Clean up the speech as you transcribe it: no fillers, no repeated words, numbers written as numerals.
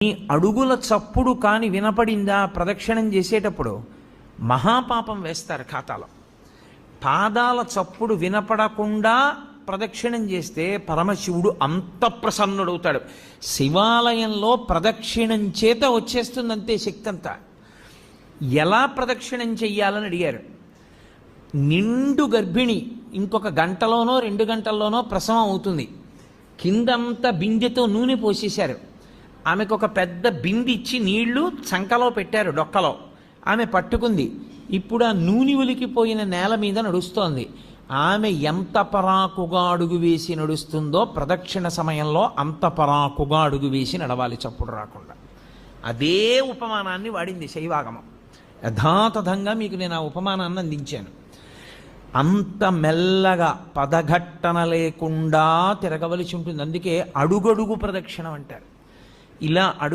నీ అడుగుల చప్పుడు కాని వినపడిందా ప్రదక్షిణం చేసేటప్పుడు మహాపాపం వేస్తారు ఖాతాలో. పాదాల చప్పుడు వినపడకుండా ప్రదక్షిణం చేస్తే పరమశివుడు అంత ప్రసన్నుడవుతాడు. శివాలయంలో ప్రదక్షిణం చేత వచ్చేస్తుందంతే శక్తి అంతా. ఎలా ప్రదక్షిణం చెయ్యాలని అడిగారు. నిండు గర్భిణి ఇంకొక గంటలోనో 2 గంటల్లోనో ప్రసవం అవుతుంది. కిందంతా బిందెతో నూనె పోసేశారు. ఆమెకు ఒక పెద్ద బింది ఇచ్చి నీళ్లు చంకలో పెట్టారు, డొక్కలో. ఆమె పట్టుకుంది. ఇప్పుడు ఆ నూనె ఒలికిపోయిన నేల మీద నడుస్తోంది. ఆమె ఎంత పరాకుగా అడుగు వేసి నడుస్తుందో ప్రదక్షిణ సమయంలో అంత పరాకుగా అడుగు వేసి నడవాలి, చప్పుడు రాకుండా. అదే ఉపమానాన్ని వాడింది శైవాగమం. యథాతథంగా మీకు నేను ఆ ఉపమానాన్ని అందించాను. అంత మెల్లగా పదఘట్టన లేకుండా తిరగవలసి ఉంటుంది. అందుకే అడుగడుగు ప్రదక్షిణం అంటారు. ఇలా